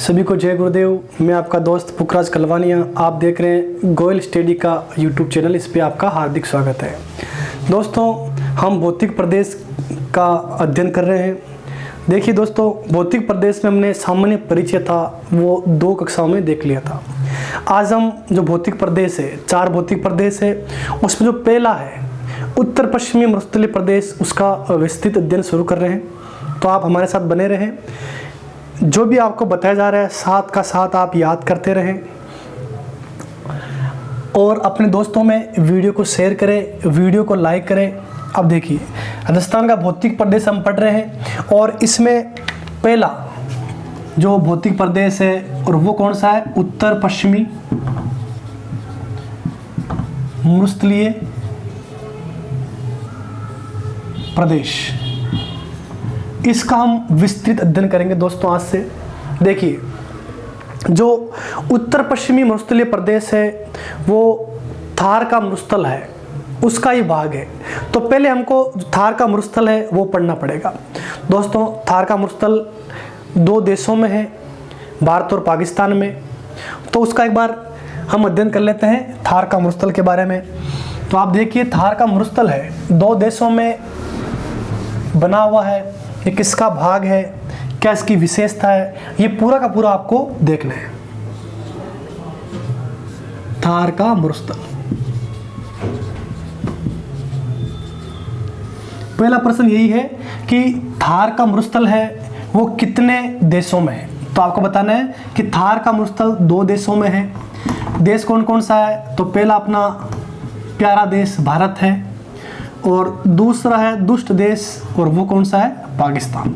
सभी को जय गुरुदेव। मैं आपका दोस्त पुखराज कलवानिया। आप देख रहे हैं गोयल स्टडी का यूट्यूब चैनल। इस पे आपका हार्दिक स्वागत है। दोस्तों, हम भौतिक प्रदेश का अध्ययन कर रहे हैं। देखिए दोस्तों, भौतिक प्रदेश में हमने सामान्य परिचय था वो 2 कक्षाओं में देख लिया था। आज हम जो भौतिक प्रदेश है, 4 भौतिक प्रदेश है, उसमें जो पहला है उत्तर पश्चिमी मरुस्थलीय प्रदेश, उसका विस्तृत अध्ययन शुरू कर रहे हैं। तो आप हमारे साथ बने रहें। जो भी आपको बताया जा रहा है साथ का साथ आप याद करते रहें और अपने दोस्तों में वीडियो को शेयर करें, वीडियो को लाइक करें। अब देखिए, राजस्थान का भौतिक प्रदेश हम पढ़ रहे हैं और इसमें पहला जो भौतिक प्रदेश है और वो कौन सा है? उत्तर पश्चिमी मरुस्थलीय प्रदेश। इसका हम विस्तृत अध्ययन करेंगे दोस्तों आज से। देखिए, जो उत्तर पश्चिमी मरुस्थलीय प्रदेश है वो थार का मरुस्थल है, उसका ही भाग है। तो पहले हमको थार का मरुस्थल है वो पढ़ना पड़ेगा। दोस्तों, थार का मरुस्थल 2 देशों में है, भारत और पाकिस्तान में। तो उसका एक बार हम अध्ययन कर लेते हैं थार का मरुस्थल के बारे में। तो आप देखिए, थार का मरुस्थल है 2 देशों में बना हुआ है। ये किसका भाग है, क्या इसकी विशेषता है, ये पूरा का पूरा आपको देखना है। थार का मरुस्थल। पहला प्रश्न यही है कि थार का मरुस्थल है वो कितने देशों में है। तो आपको बताना है कि थार का मरुस्थल 2 देशों में है। देश कौन कौन सा है? तो पहला अपना प्यारा देश भारत है और दूसरा है दुष्ट देश, और वो कौन सा है? पाकिस्तान।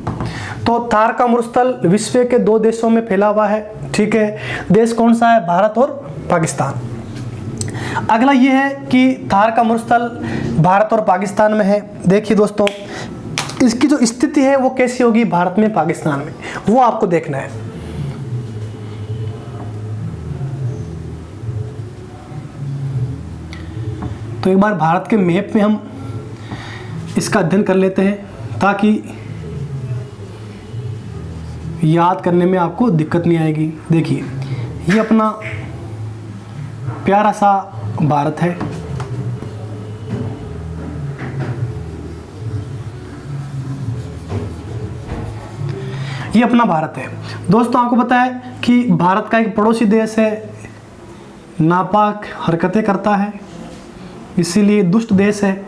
तो थार का मरुस्थल विश्व के 2 देशों में फैला हुआ है। ठीक है, देश कौन सा है? भारत और पाकिस्तान। अगला ये है कि थार का मरुस्थल भारत और पाकिस्तान में है। देखिए दोस्तों, इसकी जो स्थिति है वो कैसी होगी भारत में पाकिस्तान में, वो आपको देखना है। तो एक बार भारत के मैप में हम इसका अध्ययन कर लेते हैं ताकि याद करने में आपको दिक्कत नहीं आएगी। देखिए, ये अपना प्यारा सा भारत है। ये अपना भारत है। दोस्तों, आपको पता है कि भारत का एक पड़ोसी देश है, नापाक हरकतें करता है, इसीलिए दुष्ट देश है।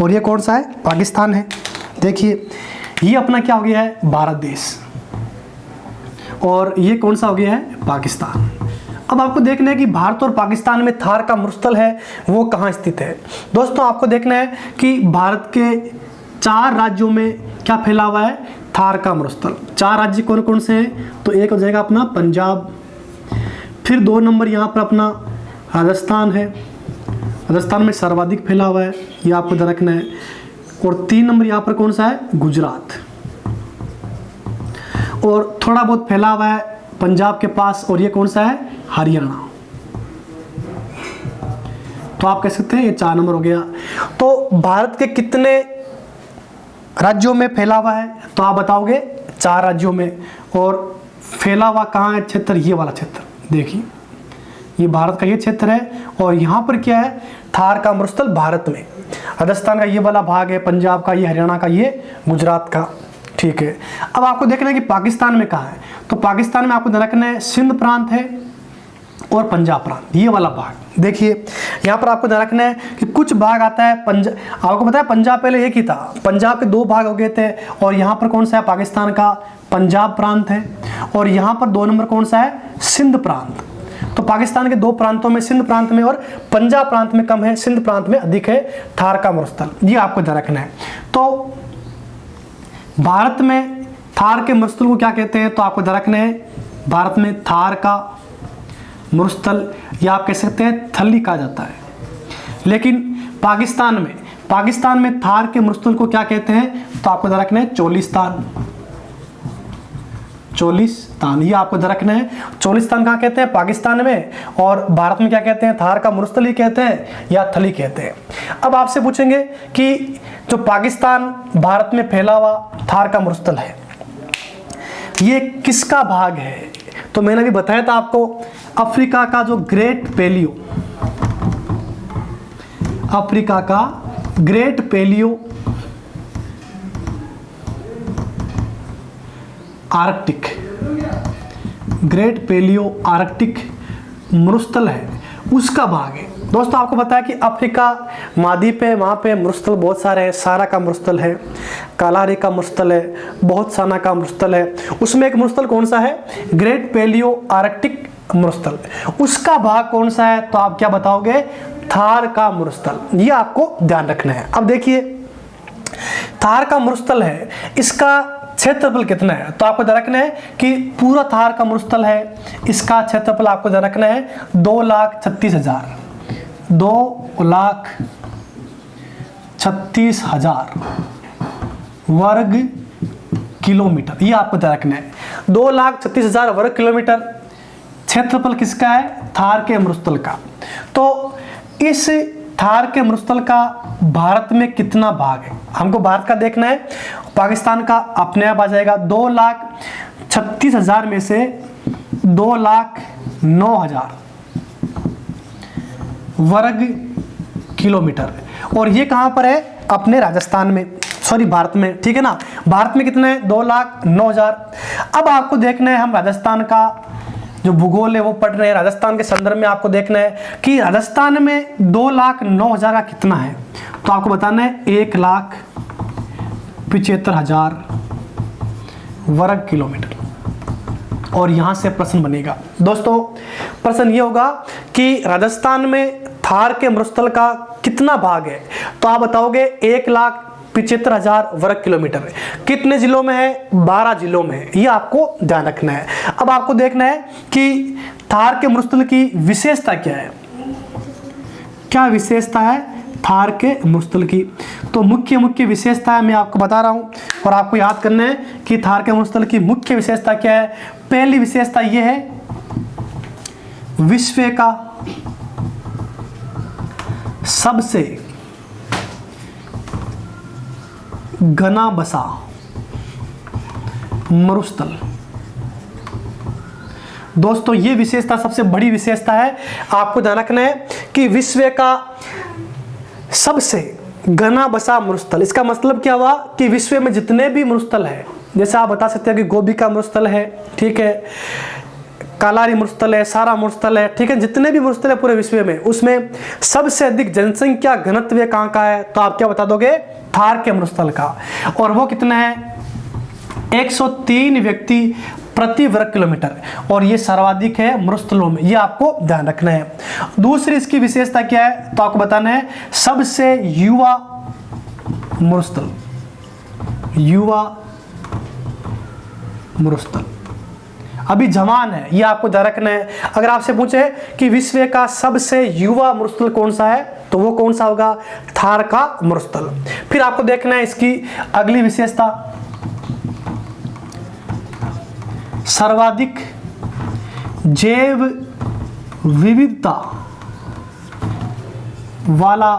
और ये कौन सा है? पाकिस्तान है। देखिए, ये अपना क्या हो गया है? भारत देश। और ये कौन सा हो गया है? पाकिस्तान। अब आपको देखना है कि भारत और पाकिस्तान में थार का मरुस्थल है वो कहाँ स्थित है। दोस्तों, आपको देखना है कि भारत के 4 राज्यों में क्या फैला हुआ है? थार का मरुस्थल। 4 राज्य कौन कौन से हैं? तो एक हो जाएगा अपना पंजाब, फिर 2 नंबर यहाँ पर अपना राजस्थान है। राजस्थान में सर्वाधिक फैला हुआ है, ये आपको ध्यान रखना है। और 3 नंबर यहाँ पर कौन सा है? गुजरात। और थोड़ा बहुत फैला हुआ है पंजाब के पास, और ये कौन सा है? हरियाणा। तो आप कह सकते हैं ये 4 नंबर हो गया। तो भारत के कितने राज्यों में फैला हुआ है? तो आप बताओगे 4 राज्यों में। और फैला हुआ कहाँ है क्षेत्र? ये वाला क्षेत्र। देखिए, ये भारत का ये क्षेत्र है और यहाँ पर क्या है? थार का मरुस्थल भारत में। राजस्थान का ये वाला भाग है, पंजाब का ये, हरियाणा का ये, गुजरात का। ठीक है, अब आपको देखना है कि पाकिस्तान में कहाँ है। तो पाकिस्तान में आपको ध्यान रखना है सिंध प्रांत है और पंजाब प्रांत, ये वाला भाग। देखिए, यहाँ पर आपको ध्यान रखना है कि कुछ भाग आता है पंजाब। आपको पता है पंजाब पहले एक ही था, पंजाब के 2 भाग हो गए थे। और यहाँ पर कौन सा है? पाकिस्तान का पंजाब प्रांत है। और यहाँ पर 2 नंबर कौन सा है? सिंध प्रांत। तो पाकिस्तान के 2 प्रांतों में, सिंध प्रांत में और पंजाब प्रांत में कम है, सिंध प्रांत में अधिक है थार का मरुस्थल। ये आपको ध्यान रखना है। तो भारत में थार के मरुस्थल को क्या कहते हैं? तो आपको ध्यान रखना है, भारत में थार का मरुस्थल या आप कह सकते हैं थली कहा जाता है। लेकिन पाकिस्तान में थार के मरुस्थल को क्या कहते हैं? तो आपको ध्यान रखना है चोलिस्तान। ये आपको ध्यान रखना है। चोलिस्तान कहाँ कहते हैं? पाकिस्तान में। और भारत में क्या कहते हैं? थार का मरुस्थल ही कहते हैं या थली कहते हैं। अब आपसे पूछेंगे कि जो पाकिस्तान भारत में फैला हुआ थार का मरुस्थल है, ये किसका भाग है? तो मैंने अभी बताया था आपको, अफ्रीका का जो ग्रेट पैलियो, अफ्रीका का great palaeo arctic, great palaeo arctic मरुस्थल है, उसका भाग है। दोस्तों आपको पता है कि अफ्रीका महाद्वीप है, वहाँ पे मरुस्थल बहुत सारे हैं। सारा का मरुस्थल है, कालारी का मरुस्थल है, बहुत साना का मरुस्थल है। उसमें एक मरुस्थल कौन सा है? ग्रेट पैलियो आर्कटिक मरुस्थल। उसका भाग कौन सा है? तो आप क्या बताओगे? थार का मरुस्थल। ये आपको ध्यान रखना है। अब देखिए, थार का मरुस्थल है, इसका क्षेत्रफल कितना है? तो आपको ध्यान रखना है कि पूरा थार का मरुस्थल है, इसका क्षेत्रफल आपको ध्यान रखना है 2,36,000, 2,36,000 वर्ग किलोमीटर। ये आपको ध्यान रखना है, 2,36,000 वर्ग किलोमीटर क्षेत्रफल किसका है? थार के मरुस्थल का। तो इस थार के मरुस्थल का भारत में कितना भाग है? हमको भारत का देखना है, पाकिस्तान का अपने आप आ जाएगा। 2,36,000 में से 2,09,000 वर्ग किलोमीटर, और ये कहाँ पर है? अपने राजस्थान में, सॉरी भारत में, ठीक है ना। भारत में कितना है? 2,09,000। अब आपको देखना है, हम राजस्थान का जो भूगोल है वो पढ़ रहे हैं, राजस्थान के संदर्भ में आपको देखना है कि राजस्थान में 2,09,000 का कितना है। तो आपको बताना है 1,75,000 वर्ग किलोमीटर, और यहां से प्रश्न बनेगा। दोस्तों प्रश्न ये होगा कि राजस्थान में थार के मरुस्थल का कितना भाग है? तो आप बताओगे 1,75,000 वर्ग किलोमीटर। कितने जिलों में है? 12 जिलों में है। ये आपको ध्यान रखना है। अब आपको देखना है कि थार के मरुस्थल की विशेषता क्या है। क्या विशेषता है थार के मरुस्थल की? तो मुख्य विशेषता मैं आपको बता रहा हूं, और आपको याद करना है कि थार के मरुस्थल की मुख्य विशेषता क्या है। पहली विशेषता यह है, विश्व का सबसे घना बसा मरुस्थल। दोस्तों ये विशेषता सबसे बड़ी विशेषता है। आपको ध्यान रखना है कि विश्व का सबसे घना बसा मरुस्थल। इसका मतलब क्या हुआ कि विश्व में जितने भी मरुस्थल है, जैसे आप बता सकते हैं कि गोबी का मरुस्थल है, ठीक है, कालारी मरुस्थल है, सारा मरुस्थल है, ठीक है, जितने भी मरुस्थल है पूरे विश्व में, उसमें सबसे अधिक जनसंख्या घनत्व कहाँ का है? तो आप क्या बता दोगे? थार के मरुस्थल का। और वो कितना है? 103 व्यक्ति प्रति वर्ग किलोमीटर, और ये सर्वाधिक है मरुस्थलों में। ये आपको ध्यान रखना है। दूसरी इसकी विशेषता क्या है? तो आपको बताना है सबसे युवा मरुस्थल, युवा मरुस्थल, अभी जवान है। ये आपको ध्यान रखना है। अगर आपसे पूछे कि विश्व का सबसे युवा मरुस्थल कौन सा है, तो वो कौन सा होगा? थार का मरुस्थल। फिर आपको देखना है इसकी अगली विशेषता, सर्वाधिक जैव विविधता वाला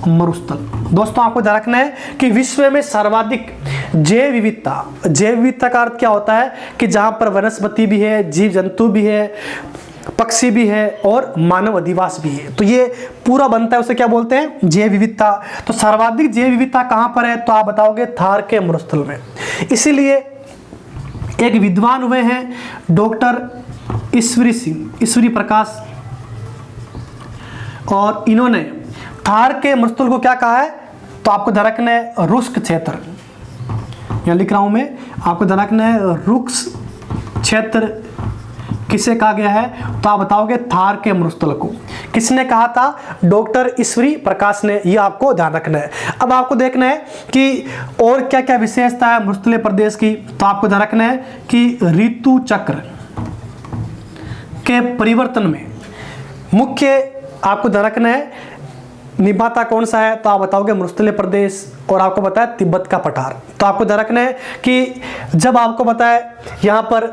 मरुस्थल। दोस्तों आपको ध्यान रखना है कि विश्व में सर्वाधिक जैव विविधता, जैव विविधता का अर्थ क्या होता है कि जहां पर वनस्पति भी है, जीव जंतु भी है, पक्षी भी है, और मानव अधिवास भी है। तो ये पूरा बनता है, उसे क्या बोलते हैं? जैव विविधता। तो सर्वाधिक जैव विविधता कहां पर है? तो आप बताओगे थार के मरुस्थल में। इसीलिए एक विद्वान हुए हैं डॉक्टर ईश्वरी सिंह, ईश्वरी प्रकाश, और इन्होंने थार के मरुस्थल को क्या कहा है? तो आपको ध्यान रखना है रुक्ष क्षेत्र। यहाँ लिख रहा हूं मैं, आपको ध्यान रखना है रुक्ष क्षेत्र किसे कहा गया है? तो आप बताओगे थार के मरुस्थल को। किसने कहा था? डॉक्टर ईश्वरी प्रकाश ने। ये आपको ध्यान रखना है। अब आपको देखना है कि और क्या क्या विशेषता है मरुस्थलीय प्रदेश की। तो आपको ध्यान रखना है कि ऋतु चक्र के परिवर्तन में मुख्य आपको ध्यान रखना है निभाता कौन सा है? तो आप बताओगे मरुस्थलीय प्रदेश, और आपको पता है तिब्बत का पठार। तो आपको ध्यान रखना है कि जब आपको पता है यहाँ पर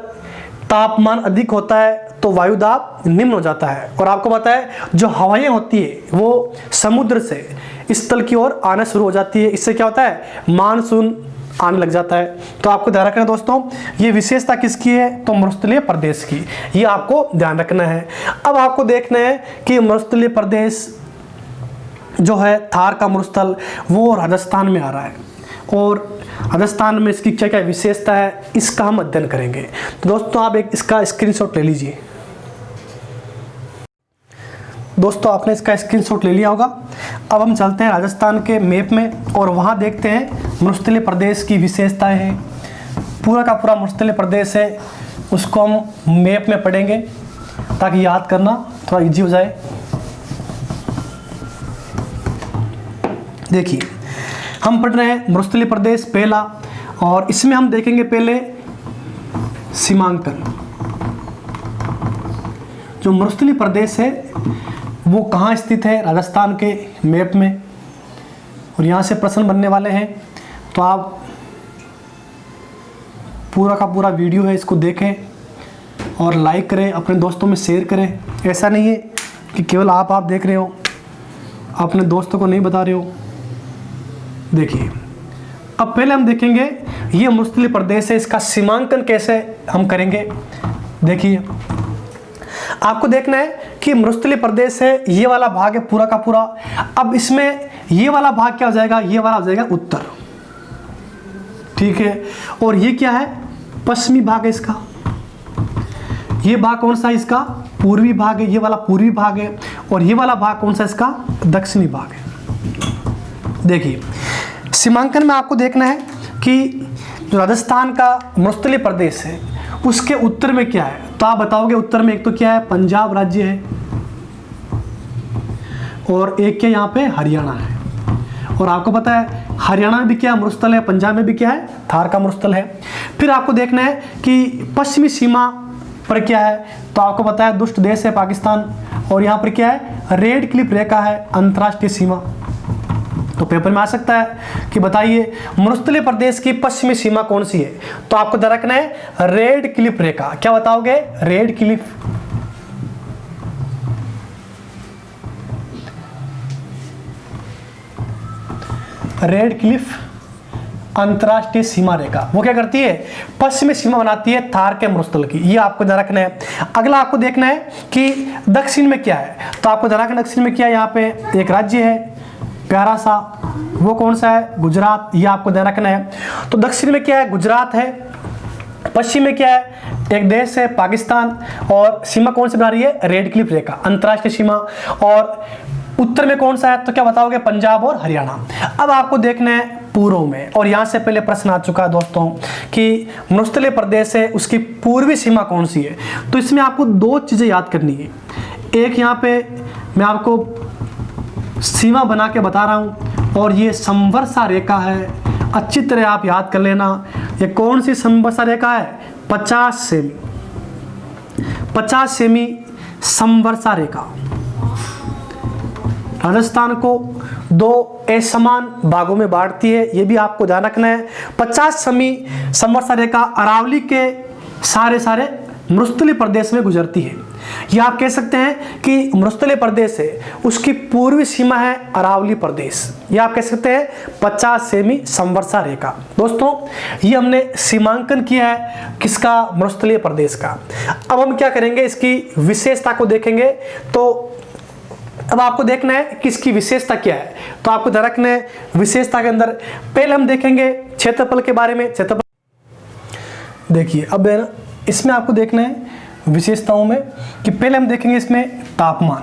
तापमान अधिक होता है तो वायु दाब निम्न हो जाता है, और आपको पता है जो हवाएं होती है वो समुद्र से स्थल की ओर आना शुरू हो जाती है। इससे क्या होता है? मानसून आने लग जाता है। तो आपको ध्यान रखना है दोस्तों, ये विशेषता किसकी है, तो मरुस्थलीय प्रदेश की, ये आपको ध्यान रखना है। अब आपको देखना है कि मरुस्थलीय प्रदेश जो है थार का मरुस्थल वो राजस्थान में आ रहा है, और राजस्थान में इसकी क्या क्या विशेषता है इसका हम अध्ययन करेंगे। तो दोस्तों आप एक इसका स्क्रीनशॉट ले लीजिए। दोस्तों आपने इसका स्क्रीनशॉट ले लिया होगा। अब हम चलते हैं राजस्थान के मैप में और वहाँ देखते हैं मरुस्थलीय प्रदेश की विशेषताएं हैं। पूरा का पूरा मरुस्थलीय प्रदेश है, उसको हम मैप में पढ़ेंगे ताकि याद करना थोड़ा इजी हो जाए। देखिए हम पढ़ रहे हैं मरुस्थलीय प्रदेश पहला, और इसमें हम देखेंगे पहले सीमांकन। जो मरुस्थलीय प्रदेश है वो कहाँ स्थित है, राजस्थान के मैप में, और यहाँ से प्रश्न बनने वाले हैं। तो आप पूरा का पूरा वीडियो है इसको देखें और लाइक करें, अपने दोस्तों में शेयर करें। ऐसा नहीं है कि केवल आप देख रहे हो, अपने दोस्तों को नहीं बता रहे हो। देखिए अब पहले हम देखेंगे ये मरुस्थलीय प्रदेश है, इसका सीमांकन कैसे हम करेंगे। देखिए आपको देखना है कि मरुस्थलीय प्रदेश है, ये वाला भाग है पूरा का पूरा। अब इसमें ये वाला भाग क्या हो जाएगा, ये वाला हो जाएगा उत्तर, ठीक है। और ये क्या है, पश्चिमी भाग है इसका। ये भाग कौन सा है, इसका पूर्वी भाग है, ये वाला पूर्वी भाग है। और ये वाला भाग कौन सा, इसका दक्षिणी भाग है। देखिए सीमांकन में आपको देखना है कि जो राजस्थान का मरुस्थलीय प्रदेश है उसके उत्तर में क्या है। तो आप बताओगे उत्तर में एक तो क्या है, पंजाब राज्य है, और एक क्या यहाँ पे हरियाणा है। और आपको पता है हरियाणा में भी क्या मरुस्थल है, पंजाब में भी क्या है, थार का मरुस्थल है। फिर आपको देखना है कि पश्चिमी सीमा पर क्या है। तो आपको पता है दुष्ट देश है पाकिस्तान, और यहाँ पर क्या है, रेड क्लिफ रेखा है, अंतर्राष्ट्रीय सीमा। तो पेपर में आ सकता है कि बताइए मरुस्थलीय प्रदेश की पश्चिमी सीमा कौन सी है। तो आपको ध्यान रखना है रेड क्लिफ रेखा। क्या बताओगे, रेड क्लिफ। रेड क्लिफ अंतर्राष्ट्रीय सीमा रेखा वो क्या करती है, पश्चिमी सीमा बनाती है थार के मरुस्थल की। ये आपको ध्यान रखना है। अगला आपको देखना है कि दक्षिण में क्या है। तो आपको ध्यान रखना दक्षिण में क्या है, यहाँ पे एक राज्य है प्यारा सा, वो कौन सा है, गुजरात। ये आपको ध्यान रखना है। तो दक्षिण में क्या है, गुजरात है। पश्चिम में क्या है, एक देश है पाकिस्तान, और सीमा कौन सी बना रही है, रेड क्लिफ रेखा, अंतर्राष्ट्रीय सीमा। और उत्तर में कौन सा है, तो क्या बताओगे, पंजाब और हरियाणा। अब आपको देखना है पूर्व में, और यहाँ से पहले प्रश्न आ चुका है दोस्तों कि मरुस्थलीय प्रदेश है उसकी पूर्वी सीमा कौन सी है। तो इसमें आपको दो चीज़ें याद करनी है। एक यहाँ पे मैं आपको सीमा बना के बता रहा हूँ, और ये संवर्षा रेखा है, अच्छी तरह आप याद कर लेना। ये कौन सी संवर्षा रेखा है, 50 सेमी, 50 सेमी संवर्षा रेखा। राजस्थान को दो असमान भागों में बांटती है, ये भी आपको ध्यान रखना है। 50 सेमी संवर्षा रेखा अरावली के सारे मरुस्थलीय प्रदेश में गुजरती है। ये आप कह सकते हैं कि मरुस्थलीय प्रदेश है उसकी पूर्वी सीमा है अरावली प्रदेश। ये आप कह सकते हैं 50 सेमी संवर्षा रेखा। दोस्तों ये हमने सीमांकन किया है किसका, मरुस्थलीय प्रदेश का। अब हम क्या करेंगे, इसकी विशेषता को देखेंगे। तो अब आपको देखना है कि इसकी विशेषता क्या है। तो आपको ध्यान रखना है विशेषता के अंदर पहले हम देखेंगे क्षेत्रफल के बारे में। क्षेत्रफल देखिए, अब इसमें आपको देखना है विशेषताओं में कि पहले हम देखेंगे इसमें तापमान,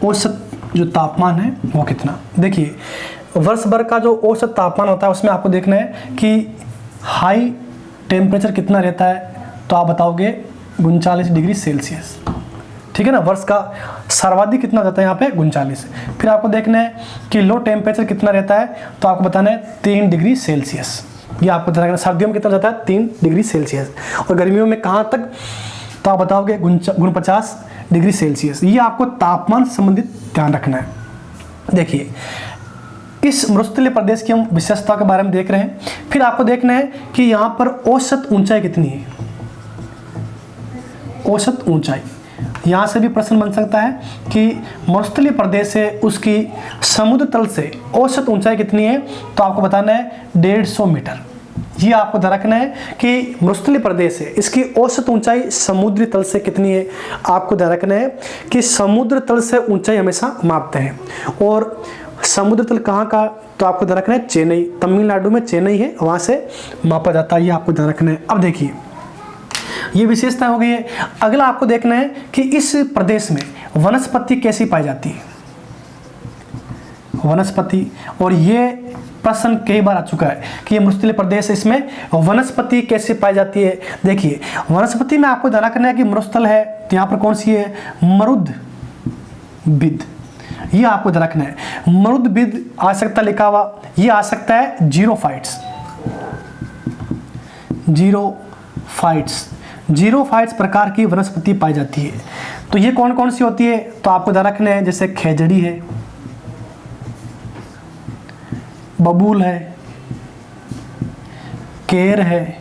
औसत जो तापमान है वो कितना। देखिए वर्ष भर का जो औसत तापमान होता है उसमें आपको देखना है कि हाई टेम्परेचर कितना रहता है। तो आप बताओगे 39 डिग्री सेल्सियस, ठीक है ना। वर्ष का सर्वाधिक कितना रहता है यहाँ पे, 39। फिर आपको देखना है कि लो टेम्परेचर कितना रहता है। तो आपको बताना है 3 डिग्री सेल्सियस। ये आपको ध्यान रखना, सर्दियों में कितना जाता है, 3 डिग्री सेल्सियस। और गर्मियों में कहाँ तक, तो आप बताओगे 49 डिग्री सेल्सियस। ये आपको तापमान से संबंधित ध्यान रखना है। देखिए इस मरुस्थलीय प्रदेश की हम विशेषता के बारे में देख रहे हैं। फिर आपको देखना है कि यहाँ पर औसत ऊंचाई कितनी है। औसत ऊंचाई यहाँ से भी प्रश्न बन सकता है कि मरुस्थलीय प्रदेश है, उसकी समुद्र तल से औसत ऊंचाई कितनी है, तो आपको बताना है 150 मीटर। ये आपको ध्यान रखना है कि मरुस्थलीय प्रदेश है, इसकी औसत ऊंचाई समुद्री तल से कितनी है। आपको ध्यान रखना है कि समुद्र तल से ऊंचाई हमेशा मापते हैं, और समुद्र तल कहाँ का, तो आपको ध्यान रखना है चेन्नई, तमिलनाडु में चेन्नई है, वहाँ से मापा जाता है। ये आपको ध्यान रखना है। अब देखिए ये विशेषता हो गई है। अगला आपको देखना है कि इस प्रदेश में वनस्पति कैसी पाई जाती है, वनस्पति। और ये प्रश्न कई बार आ चुका है कि ये मरुस्थलीय प्रदेश है, इसमें वनस्पति कैसे पाई जाती है। देखिए वनस्पति में आपको ध्यान रखना है कि मरुस्थल है तो यहाँ पर कौन सी है, मरुदबिद। ये आपको ध्यान रखना है, मरुदबिद आ सकता लिखा हुआ, ये आ सकता है जीरोफाइट्स, जीरोफाइट्स प्रकार की वनस्पति पाई जाती है। तो ये कौन कौन सी होती है, तो आपको ध्यान रखना है, जैसे खेजड़ी है, बबूल है, केर है,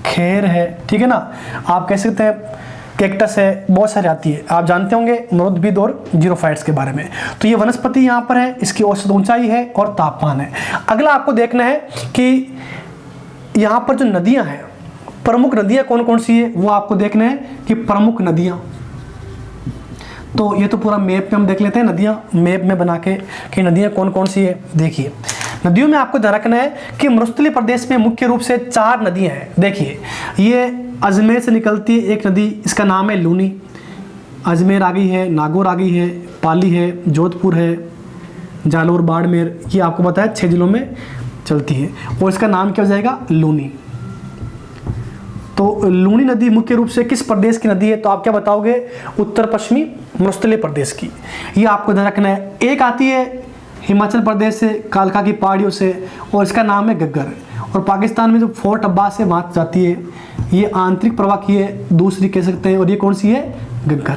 खेर है, ठीक है ना। आप कह सकते हैं कैक्टस है, बहुत सारी आती है, आप जानते होंगे मरुदबिद और जीरोफाइट्स के बारे में। तो ये वनस्पति यहाँ पर है, इसकी औसत ऊंचाई है और तापमान है। अगला आपको देखना है कि यहाँ पर जो नदियाँ हैं, प्रमुख नदियाँ कौन कौन सी है, वो आपको देखना है कि प्रमुख नदियाँ। तो ये तो पूरा मैप में हम देख लेते हैं, नदियाँ मैप में बना के कि नदियाँ कौन कौन सी है। देखिए नदियों में आपको ध्यान रखना है कि मरुस्थलीय प्रदेश में मुख्य रूप से 4 नदियाँ हैं। देखिए ये अजमेर से निकलती है एक नदी, इसका नाम है लूनी, अजमेर आ गई है, नागौर आ गई है, पाली है, जोधपुर है, जालोर, बाड़मेर, ये आपको पता है 6 जिलों में चलती है, और इसका नाम क्या हो जाएगा, लूनी। तो लूनी नदी मुख्य रूप से किस प्रदेश की नदी है, तो आप क्या बताओगे, उत्तर पश्चिमी मरुस्थलीय प्रदेश की। ये आपको ध्यान रखना है। एक आती है हिमाचल प्रदेश से, कालका की पहाड़ियों से, और इसका नाम है घग्गर, और पाकिस्तान में जो फोर्ट अब्बास से वहाँ जाती है, ये आंतरिक प्रवाह की है, दूसरी कह सकते हैं, और ये कौन सी है, घग्गर।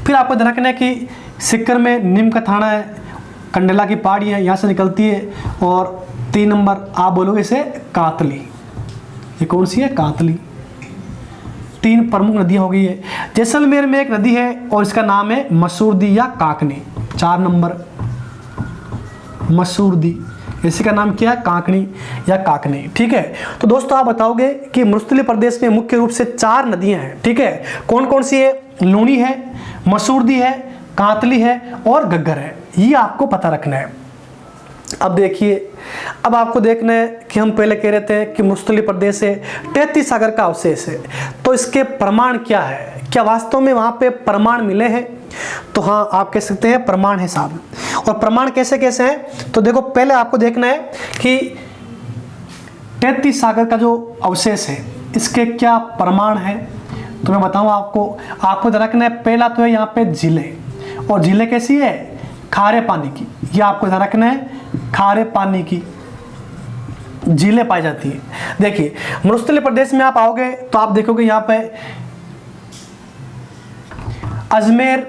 फिर आपको ध्यान रखना है कि सिक्कर में नीम का थाना है, कंडला की पहाड़ी है, यहाँ से निकलती है, और 3 नंबर आप बोलोगे इसे कातली। ये कौन सी है, कातली। 3 प्रमुख नदियाँ हो गई है। जैसलमेर में एक नदी है और इसका नाम है मसूरदी या काकनी। 4 नंबर मसूरदी, इसी का नाम क्या है, काकनी या काकनी, ठीक है। तो दोस्तों आप बताओगे कि मरुस्थलीय प्रदेश में मुख्य रूप से 4 नदियाँ हैं, ठीक है। कौन कौन सी है, लूनी है, मसूरदी है, कातली है और घग्गर है। ये आपको पता रखना है। अब देखिए, अब आपको देखना है कि हम पहले कह रहे थे कि मरुस्थलीय प्रदेश है, 33 सागर का अवशेष है, तो इसके प्रमाण क्या है, क्या वास्तव में वहाँ पे प्रमाण मिले हैं, तो हाँ आप कह सकते हैं प्रमाण है साहब। और प्रमाण कैसे कैसे हैं, तो देखो पहले आपको देखना है कि 33 सागर का जो अवशेष है इसके क्या प्रमाण है, तो मैं बताऊँ आपको ध्यान रखना है। पहला तो है यहाँ पे झीलें, और झीलें कैसी है, खारे पानी की। ये आपको ध्यान रखना है, खारे पानी की झीलें पाई जाती है। देखिए मरुस्थलीय प्रदेश में आप आओगे तो आप देखोगे यहाँ पे अजमेर,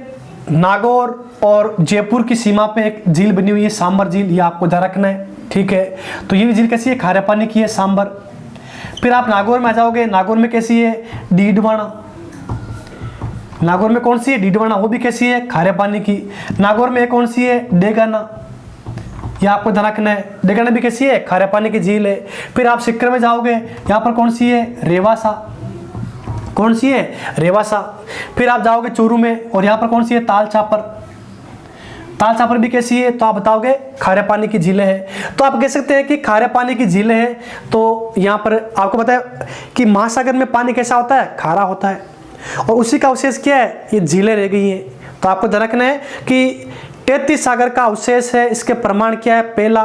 नागौर और जयपुर की सीमा पे एक झील बनी हुई है, सांबर झील। ये आपको ध्यान रखना है, ठीक है। तो ये झील कैसी है, खारे पानी की है, सांबर। फिर आप नागौर में आ जाओगे, नागौर में कैसी है, डीडवाना। नागौर में कौन सी है, डीडवाना, वो भी कैसी है, खारे पानी की। नागौर में कौन सी है, डेगाना। यह आपको ध्यान रखना है, डेगाना भी कैसी है, खारे पानी की झील है। फिर आप सिक्कर में जाओगे, यहाँ पर कौन सी है, रेवासा। कौन सी है, रेवासा। फिर आप जाओगे चूरू में, और यहाँ पर कौन सी है, ताल चापर। ताल चापर भी कैसी है, तो आप बताओगे खारे पानी की झीलें हैं। तो आप कह सकते हैं कि खारे पानी की झीलें हैं। तो यहाँ पर आपको पता है कि महासागर में पानी कैसा होता है, खारा होता है, और उसी का अवशेष क्या है, ये झीलें रह गई हैं। तो आपको ध्यान रखना है कि 33 सागर का अवशेष है, इसके प्रमाण क्या है, पहला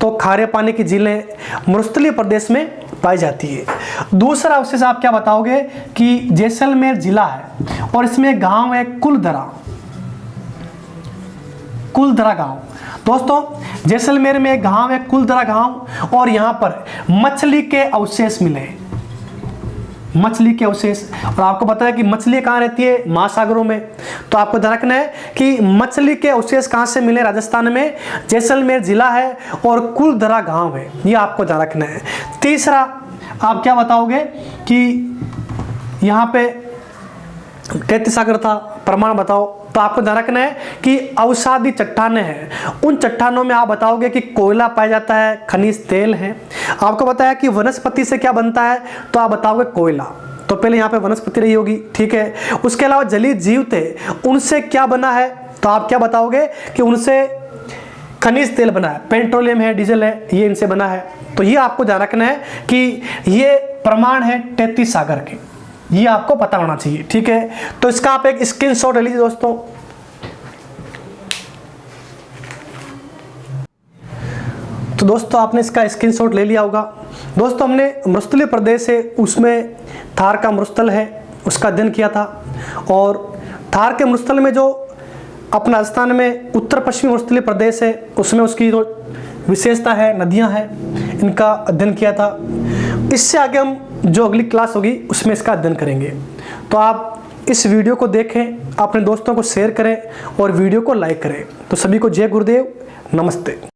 तो खारे पानी की झीलें मरुस्थलीय प्रदेश में पाई जाती है। दूसरा अवशेष आप क्या बताओगे कि जैसलमेर जिला है, और इसमें गांव है कुलधरा गांव। दोस्तों जैसलमेर में गांव है कुलधरा गांव, और यहाँ पर मछली के अवशेष मिले, मछली के अवशेष। और आपको पता है कि मछली कहाँ रहती है, महासागरों में। तो आपको ध्यान रखना है कि मछली के अवशेष कहाँ से मिले, राजस्थान में जैसलमेर जिला है और कुलधरा गांव है। ये आपको ध्यान रखना है। तीसरा आप क्या बताओगे कि यहाँ पे 33 सागर था, प्रमाण बताओ। तो आपको ध्यान रखना है कि अवसादी चट्टानें हैं, उन चट्टानों में आप बताओगे कि कोयला पाया जाता है, खनिज तेल है। आपको बताया कि वनस्पति से क्या बनता है, तो आप बताओगे कोयला। तो पहले यहाँ पे वनस्पति रही होगी, ठीक है। उसके अलावा जलीय जीव थे, उनसे क्या बना है, तो आप क्या बताओगे कि उनसे खनिज तेल बना है, पेट्रोलियम है, डीजल है, ये इनसे बना है। तो ये आपको ध्यान रखना है कि ये प्रमाण है 33 सागर के, ये आपको पता होना चाहिए, ठीक है। तो इसका आप एक स्क्रीनशॉट ले लीजिए दोस्तों। तो दोस्तों आपने इसका स्क्रीनशॉट ले लिया होगा। दोस्तों हमने मरुस्थलीय प्रदेश है, उसमें थार का मरुस्थल है, उसका अध्ययन किया था। और थार के मरुस्थल में जो अपना राजस्थान में उत्तर पश्चिमी मरुस्थलीय प्रदेश है, उसमें उसकी जो विशेषता है, नदियां हैं, इनका अध्ययन किया था। इससे आगे हम जो अगली क्लास होगी उसमें इसका अध्ययन करेंगे। तो आप इस वीडियो को देखें, अपने दोस्तों को शेयर करें और वीडियो को लाइक करें। तो सभी को जय गुरुदेव, नमस्ते।